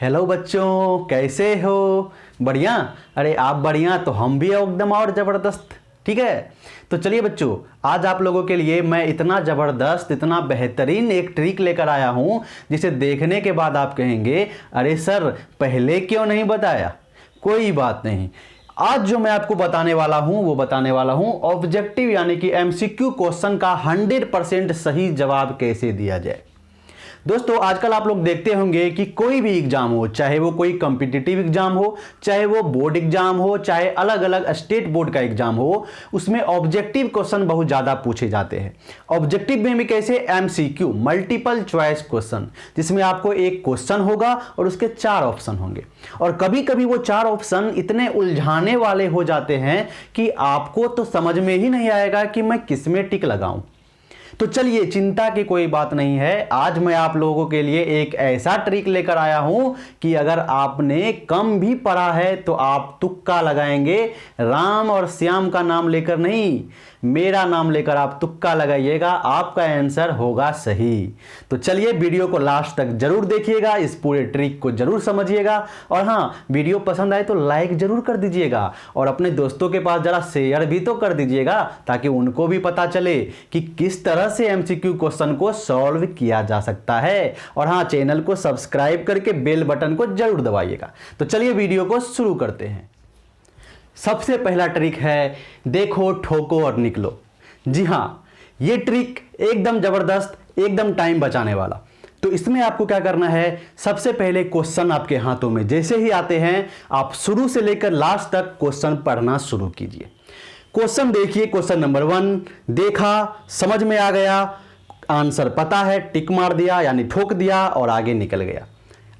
Hello बच्चों, कैसे हो? बढ़िया। अरे आप बढ़िया तो हम भी एकदम और ज़बरदस्त। ठीक है, तो चलिए बच्चों, आज आप लोगों के लिए मैं इतना ज़बरदस्त, इतना बेहतरीन एक ट्रिक लेकर आया हूँ जिसे देखने के बाद आप कहेंगे अरे सर पहले क्यों नहीं बताया। कोई बात नहीं, आज जो मैं आपको बताने वाला हूं वो बताने वाला हूं ऑब्जेक्टिव यानी कि एमसीक्यू क्वेश्चन का 100% सही जवाब कैसे दिया जाए। दोस्तों आजकल आप लोग देखते होंगे कि कोई भी एग्जाम हो, चाहे वो कोई कॉम्पिटिटिव एग्जाम हो, चाहे वो बोर्ड एग्जाम हो, चाहे अलग अलग स्टेट बोर्ड का एग्जाम हो, उसमें ऑब्जेक्टिव क्वेश्चन बहुत ज़्यादा पूछे जाते हैं। ऑब्जेक्टिव में भी कैसे? एमसीक्यू, मल्टीपल चॉइस क्वेश्चन, जिसमें आपको एक क्वेश्चन होगा और उसके 4 ऑप्शन होंगे। और कभी कभी वो 4 ऑप्शन इतने उलझाने वाले हो जाते हैं कि आपको तो समझ में ही नहीं आएगा कि मैं किस में टिक लगाऊं। तो चलिए, चिंता की कोई बात नहीं है, आज मैं आप लोगों के लिए एक ऐसा ट्रिक लेकर आया हूं कि अगर आपने कम भी पढ़ा है तो आप तुक्का लगाएंगे। राम और श्याम का नाम लेकर नहीं, मेरा नाम लेकर आप तुक्का लगाइएगा, आपका आंसर होगा सही। तो चलिए वीडियो को लास्ट तक जरूर देखिएगा, इस पूरे ट्रिक को जरूर समझिएगा। और हाँ, वीडियो पसंद आए तो लाइक जरूर कर दीजिएगा और अपने दोस्तों के पास जरा शेयर भी तो कर दीजिएगा, ताकि उनको भी पता चले कि किस तरह से एमसीक्यू क्वेश्चन को सॉल्व किया जा सकता है। और हाँ, चैनल को सब्सक्राइब करके बेल बटन को जरूर दबाइएगा। तो चलिए वीडियो को शुरू करते हैं। सबसे पहला ट्रिक है देखो, ठोको और निकलो। जी हाँ, ये ट्रिक एकदम जबरदस्त, एकदम टाइम बचाने वाला। तो इसमें आपको क्या करना है, सबसे पहले क्वेश्चन आपके हाथों में जैसे ही आते हैं आप शुरू से लेकर लास्ट तक क्वेश्चन पढ़ना शुरू कीजिए। क्वेश्चन देखिए, क्वेश्चन नंबर 1 देखा, समझ में आ गया, आंसर पता है, टिक मार दिया यानी ठोक दिया और आगे निकल गया।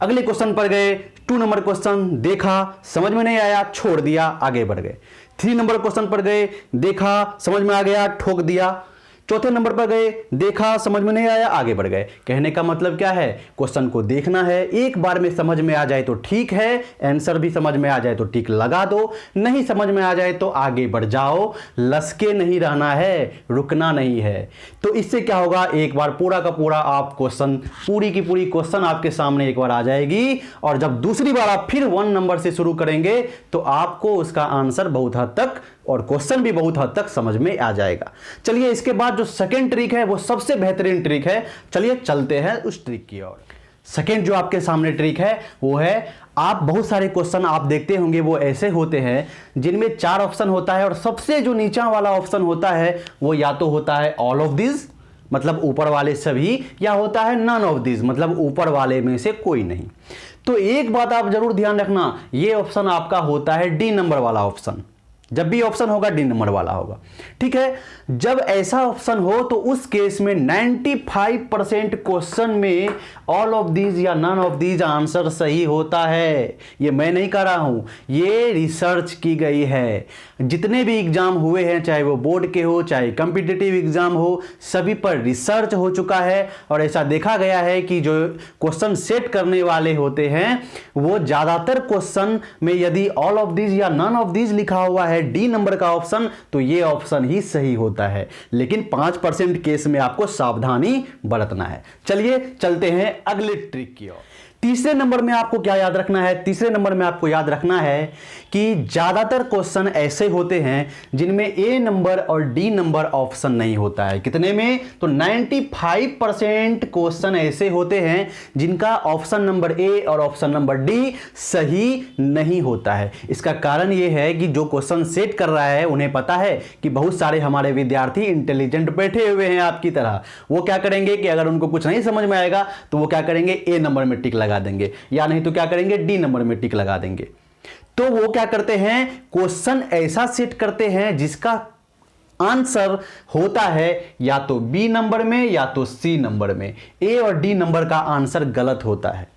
अगले क्वेश्चन पर गए, 2 नंबर क्वेश्चन देखा, समझ में नहीं आया, छोड़ दिया, आगे बढ़ गए। 3 नंबर क्वेश्चन पर गए, देखा, समझ में आ गया, ठोक दिया। चौथे नंबर पर गए, देखा, समझ में नहीं आया, आगे बढ़ गए। कहने का मतलब क्या है, क्वेश्चन को देखना है, एक बार में समझ में आ जाए तो ठीक है, आंसर भी समझ में आ जाए तो टिक लगा दो, नहीं समझ में आ जाए तो आगे बढ़ जाओ। लसके नहीं रहना है, रुकना नहीं है। तो इससे क्या होगा, एक बार पूरा का पूरा आप क्वेश्चन, पूरी की पूरी क्वेश्चन आपके सामने एक बार आ जाएगी। और जब दूसरी बार आप फिर 1 नंबर से शुरू करेंगे तो आपको उसका आंसर बहुत हद तक और क्वेश्चन भी बहुत हद तक समझ में आ जाएगा। चलिए, इसके बाद जो सेकंड ट्रिक है वो सबसे बेहतरीन ट्रिक है। चलिए चलते हैं उस ट्रिक की ओर। सेकंड जो आपके सामने ट्रिक है वो है, आप बहुत सारे क्वेश्चन आप देखते होंगे वो ऐसे होते हैं जिनमें 4 ऑप्शन होता है और सबसे जो नीचा वाला ऑप्शन होता है वो या तो होता है ऑल ऑफ दिस, मतलब ऊपर वाले सभी, या होता है नन ऑफ दिस, मतलब ऊपर वाले में से कोई नहीं। तो एक बात आप जरूर ध्यान रखना, ये ऑप्शन आपका होता है डी नंबर वाला ऑप्शन। जब भी ऑप्शन होगा डी नंबर वाला होगा। ठीक है, जब ऐसा ऑप्शन हो तो उस केस में 95% क्वेश्चन में ऑल ऑफ दीज या नन ऑफ दीज आंसर सही होता है। ये मैं नहीं कह रहा हूं, ये रिसर्च की गई है। जितने भी एग्जाम हुए हैं, चाहे वो बोर्ड के हो चाहे कॉम्पिटिटिव एग्जाम हो, सभी पर रिसर्च हो चुका है और ऐसा देखा गया है कि जो क्वेश्चन सेट करने वाले होते हैं वो ज्यादातर क्वेश्चन में यदि ऑल ऑफ दीज या नन ऑफ दीज लिखा हुआ है, डी नंबर का ऑप्शन, तो ये ऑप्शन ही सही होता है। लेकिन 5% केस में आपको सावधानी बरतना है। चलिए चलते हैं अगले ट्रिक की ओर। तीसरे नंबर में आपको क्या याद रखना है, तीसरे नंबर में आपको याद रखना है कि ज्यादातर क्वेश्चन ऐसे होते हैं जिनमें ए नंबर और डी नंबर ऑप्शन नहीं होता है। कितने में? तो 95% क्वेश्चन ऐसे होते हैं जिनका ऑप्शन नंबर ए और ऑप्शन नंबर डी सही नहीं होता है। इसका कारण यह है कि जो क्वेश्चन सेट कर रहा है उन्हें पता है कि बहुत सारे हमारे विद्यार्थी इंटेलिजेंट बैठे हुए हैं आपकी तरह। वो क्या करेंगे कि अगर उनको कुछ नहीं समझ में आएगा तो वो क्या करेंगे, ए नंबर में टिक लगा देंगे, या नहीं तो क्या करेंगे, डी नंबर में टिक लगा देंगे। तो वो क्या करते हैं, क्वेश्चन ऐसा सेट करते हैं जिसका आंसर होता है या तो बी नंबर में या तो सी नंबर में। ए और डी नंबर का आंसर गलत होता है।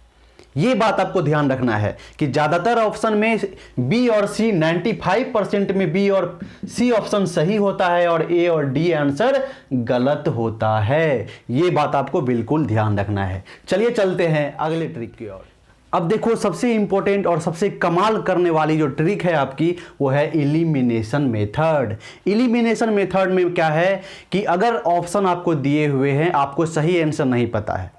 यह बात आपको ध्यान रखना है कि ज्यादातर ऑप्शन में बी और सी, 95% में बी और सी ऑप्शन सही होता है और ए और डी आंसर गलत होता है। यह बात आपको बिल्कुल ध्यान रखना है। चलिए चलते हैं अगले ट्रिक की ओर। अब देखो, सबसे इंपॉर्टेंट और सबसे कमाल करने वाली जो ट्रिक है आपकी वो है एलिमिनेशन मेथड। एलिमिनेशन मेथड में क्या है कि अगर ऑप्शन आपको दिए हुए हैं, आपको सही आंसर नहीं पता है,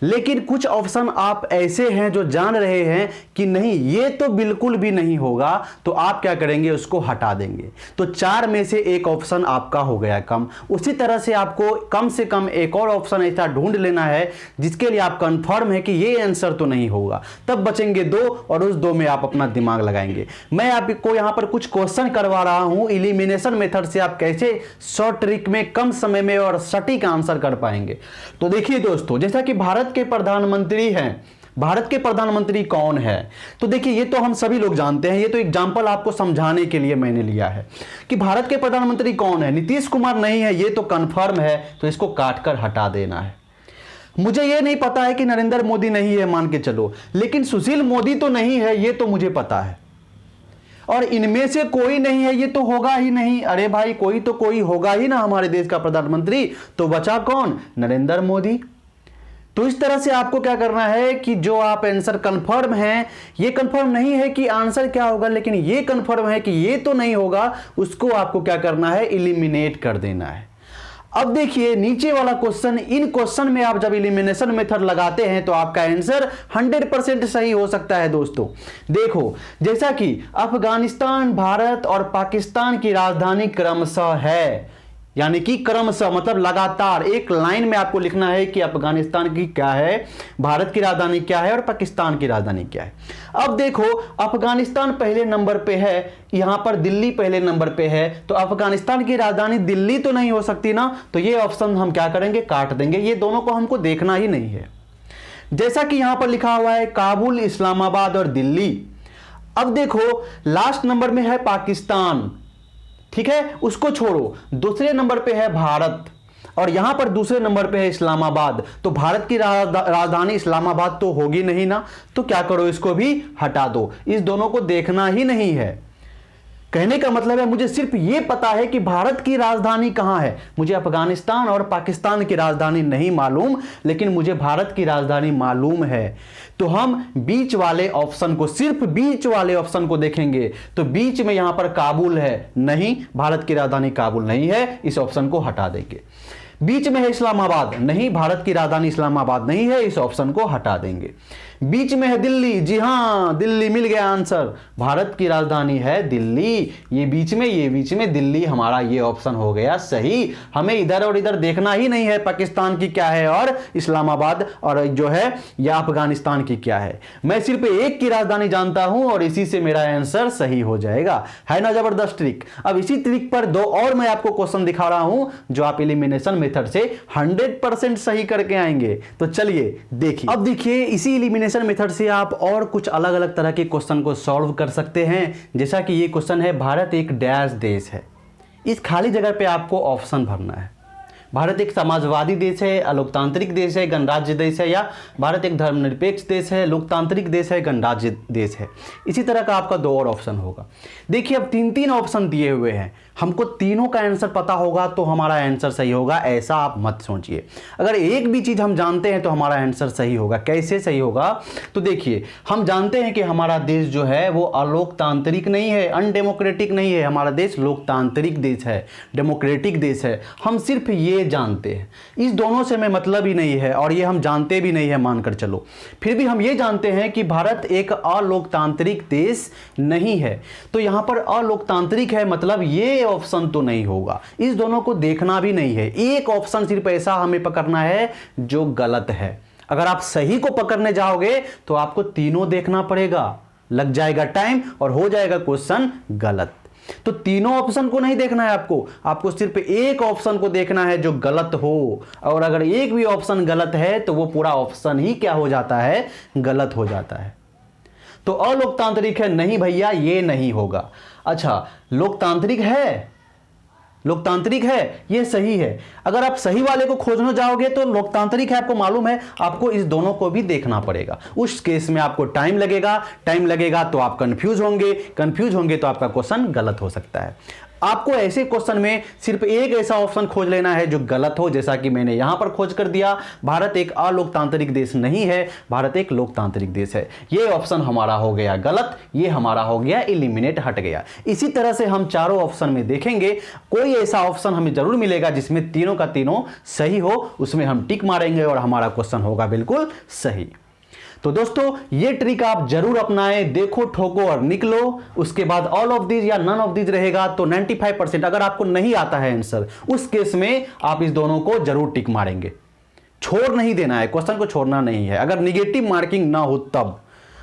लेकिन कुछ ऑप्शन आप ऐसे हैं जो जान रहे हैं कि नहीं ये तो बिल्कुल भी नहीं होगा, तो आप क्या करेंगे, उसको हटा देंगे। तो 4 में से एक ऑप्शन आपका हो गया कम। उसी तरह से आपको कम से कम एक और ऑप्शन ऐसा ढूंढ लेना है जिसके लिए आप कंफर्म है कि ये आंसर तो नहीं होगा, तब बचेंगे 2 और उस 2 में आप अपना दिमाग लगाएंगे। मैं आपको यहां पर कुछ क्वेश्चन करवा रहा हूं एलिमिनेशन मेथड से आप कैसे शॉर्ट ट्रिक में कम समय में और सटीक आंसर कर पाएंगे। तो देखिए दोस्तों, जैसा कि भारत के प्रधानमंत्री हैं, भारत के प्रधानमंत्री कौन है, तो देखिए ये तो हम सभी लोग जानते हैं, ये तो एग्जांपल आपको समझाने के लिए मैंने लिया है कि भारत के प्रधानमंत्री कौन है। नीतीश कुमार नहीं है, ये तो कंफर्म है, तो इसको काटकर हटा देना है। मुझे ये नहीं पता है कि नरेंद्र मोदी नहीं है, मान के चलो, लेकिन सुशील मोदी तो नहीं है, ये तो मुझे पता है। और इनमें से कोई नहीं है, ये तो होगा ही नहीं। अरे भाई कोई तो कोई होगा ही ना हमारे देश का प्रधानमंत्री, तो बचा कौन, नरेंद्र मोदी। तो इस तरह से आपको क्या करना है कि जो आप आंसर कंफर्म है, ये कंफर्म नहीं है कि आंसर क्या होगा, लेकिन ये कंफर्म है कि ये तो नहीं होगा, उसको आपको क्या करना है, एलिमिनेट कर देना है। अब देखिए नीचे वाला क्वेश्चन, इन क्वेश्चन में आप जब एलिमिनेशन मेथड लगाते हैं तो आपका आंसर 100% सही हो सकता है दोस्तों। देखो जैसा कि अफगानिस्तान, भारत और पाकिस्तान की राजधानी क्रमशः है, यानी कि क्रमशः मतलब लगातार एक लाइन में आपको लिखना है कि अफगानिस्तान की क्या है, भारत की राजधानी क्या है और पाकिस्तान की राजधानी क्या है। अब देखो अफगानिस्तान पहले नंबर पे है, यहां पर दिल्ली पहले नंबर पे है, तो अफगानिस्तान की राजधानी दिल्ली तो नहीं हो सकती ना, तो ये ऑप्शन हम क्या करेंगे, काट देंगे। ये दोनों को हमको देखना ही नहीं है। जैसा कि यहां पर लिखा हुआ है काबुल, इस्लामाबाद और दिल्ली। अब देखो लास्ट नंबर में है पाकिस्तान, ठीक है, उसको छोड़ो। दूसरे नंबर पे है भारत और यहां पर दूसरे नंबर पे है इस्लामाबाद। तो भारत की राजधानी इस्लामाबाद तो होगी नहीं ना, तो क्या करो, इसको भी हटा दो। इस दोनों को देखना ही नहीं है। कहने का मतलब है मुझे सिर्फ ये पता है कि भारत की राजधानी कहां है, मुझे अफगानिस्तान और पाकिस्तान की राजधानी नहीं मालूम, लेकिन मुझे भारत की राजधानी मालूम है। तो हम बीच वाले ऑप्शन को, सिर्फ बीच वाले ऑप्शन को देखेंगे। तो बीच में यहां पर काबुल है, नहीं, भारत की राजधानी काबुल नहीं है, इस ऑप्शन को हटा देंगे। बीच में है इस्लामाबाद, नहीं, भारत की राजधानी इस्लामाबाद नहीं है, इस ऑप्शन को हटा देंगे। बीच में है दिल्ली, जी हां, दिल्ली मिल गया आंसर, भारत की राजधानी है दिल्ली। ये बीच में दिल्ली हमारा ये ऑप्शन हो गया सही। हमें इधर और इधर देखना ही नहीं है पाकिस्तान की क्या है और इस्लामाबाद और जो है या अफगानिस्तान की क्या है। मैं सिर्फ एक की राजधानी जानता हूं और इसी से मेरा आंसर सही हो जाएगा। है ना जबरदस्त ट्रिक। अब इसी ट्रिक पर 2 और मैं आपको क्वेश्चन दिखा रहा हूं जो आप एलिमिनेशन मेथड से 100% सही करके आएंगे। तो चलिए देखिए। अब देखिए इसी एलिमिनेशन मेथड से आप और कुछ अलग अलग तरह के क्वेश्चन को सॉल्व कर सकते हैं। जैसा कि ये क्वेश्चन है, भारत एक डैश देश है। इस खाली जगह पे आपको ऑप्शन भरना है। भारत एक समाजवादी देश है, लोकतांत्रिक देश है, गणराज्य देश है, या भारत एक धर्मनिरपेक्ष देश है, लोकतांत्रिक देश है, गणराज्य देश है। इसी तरह का आपका 2 और ऑप्शन होगा। देखिए अब 3 ऑप्शन दिए हुए हैं, हमको तीनों का आंसर पता होगा तो हमारा आंसर सही होगा, ऐसा आप मत सोचिए। अगर एक भी चीज हम जानते हैं तो हमारा आंसर सही होगा। कैसे सही होगा, तो देखिए हम जानते हैं कि हमारा देश जो है वो अलोकतांत्रिक नहीं है, अनडेमोक्रेटिक नहीं है, हमारा देश लोकतांत्रिक देश है, डेमोक्रेटिक देश है। हम सिर्फ ये जानते हैं, इस दोनों से हमें मतलब ही नहीं है और ये हम जानते भी नहीं है मानकर चलो। फिर भी हम ये जानते हैं कि भारत एक अलोकतांत्रिक देश नहीं है। तो यहां पर अलोकतांत्रिक है मतलब ये ऑप्शन तो नहीं होगा। इस दोनों को देखना भी नहीं है। एक ऑप्शन सिर्फ ऐसा हमें पकड़ना है जो गलत है। अगर आप सही को पकड़ने जाओगे तो आपको तीनों देखना पड़ेगा, लग जाएगा टाइम और हो जाएगा क्वेश्चन गलत। तो तीनों ऑप्शन को नहीं देखना है आपको सिर्फ एक ऑप्शन को देखना है जो गलत हो। और अगर एक भी ऑप्शन गलत है तो वो पूरा ऑप्शन ही क्या हो जाता है, गलत हो जाता है। तो अलोकतांत्रिक है, नहीं भैया ये नहीं होगा। अच्छा लोकतांत्रिक है, लोकतांत्रिक है, ये सही है। अगर आप सही वाले को खोजने जाओगे तो लोकतांत्रिक है, आपको मालूम है, आपको इस दोनों को भी देखना पड़ेगा। उस केस में आपको टाइम लगेगा तो आप कंफ्यूज होंगे तो आपका क्वेश्चन गलत हो सकता है। आपको ऐसे क्वेश्चन में सिर्फ एक ऐसा ऑप्शन खोज लेना है जो गलत हो, जैसा कि मैंने यहां पर खोज कर दिया। भारत एक अलोकतांत्रिक देश नहीं है, भारत एक लोकतांत्रिक देश है। ये ऑप्शन हमारा हो गया गलत, ये हमारा हो गया एलिमिनेट, हट गया। इसी तरह से हम चारों ऑप्शन में देखेंगे, कोई ऐसा ऑप्शन हमें जरूर मिलेगा जिसमें तीनों का तीनों सही हो, उसमें हम टिक मारेंगे और हमारा क्वेश्चन होगा बिल्कुल सही। तो दोस्तों ये ट्रिक आप जरूर अपनाएं, देखो ठोको और निकलो। उसके बाद ऑल ऑफ दीज या नन ऑफ दीज रहेगा तो 95%। अगर आपको नहीं आता है आंसर, उस केस में आप इस दोनों को जरूर टिक मारेंगे। छोड़ नहीं देना है, क्वेश्चन को छोड़ना नहीं है। अगर निगेटिव मार्किंग ना हो तब,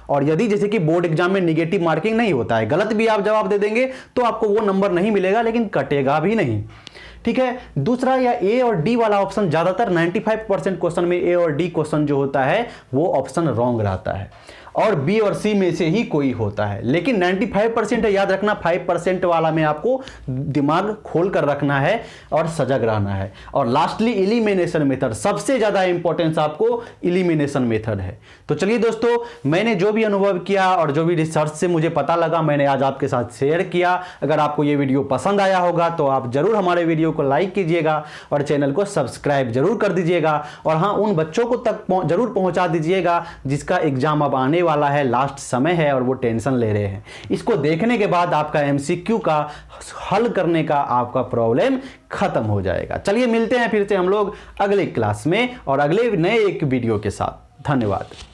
और यदि जैसे कि बोर्ड एग्जाम में निगेटिव मार्किंग नहीं होता है, गलत भी आप जवाब दे देंगे तो आपको वो नंबर नहीं मिलेगा, लेकिन कटेगा भी नहीं। ठीक है। दूसरा या ए और डी वाला ऑप्शन, ज्यादातर 95% क्वेश्चन में ए और डी क्वेश्चन जो होता है वो ऑप्शन रॉन्ग रहता है, और बी और सी में से ही कोई होता है। लेकिन 95% है, याद रखना। 5% वाला में आपको दिमाग खोल कर रखना है और सजग रहना है। और लास्टली एलिमिनेशन मेथड, सबसे ज्यादा इंपॉर्टेंस आपको एलिमिनेशन मेथड है। तो चलिए दोस्तों, मैंने जो भी अनुभव किया और जो भी रिसर्च से मुझे पता लगा, मैंने आज आपके साथ शेयर किया। अगर आपको ये वीडियो पसंद आया होगा तो आप जरूर हमारे वीडियो को लाइक कीजिएगा और चैनल को सब्सक्राइब जरूर कर दीजिएगा। और हाँ, उन बच्चों को तक जरूर पहुंचा दीजिएगा जिसका एग्जाम अब आने वाला है, लास्ट समय है और वो टेंशन ले रहे हैं। इसको देखने के बाद आपका एमसीक्यू का हल करने का आपका प्रॉब्लम खत्म हो जाएगा। चलिए मिलते हैं फिर से हम लोग अगले क्लास में और अगले नए एक वीडियो के साथ। धन्यवाद।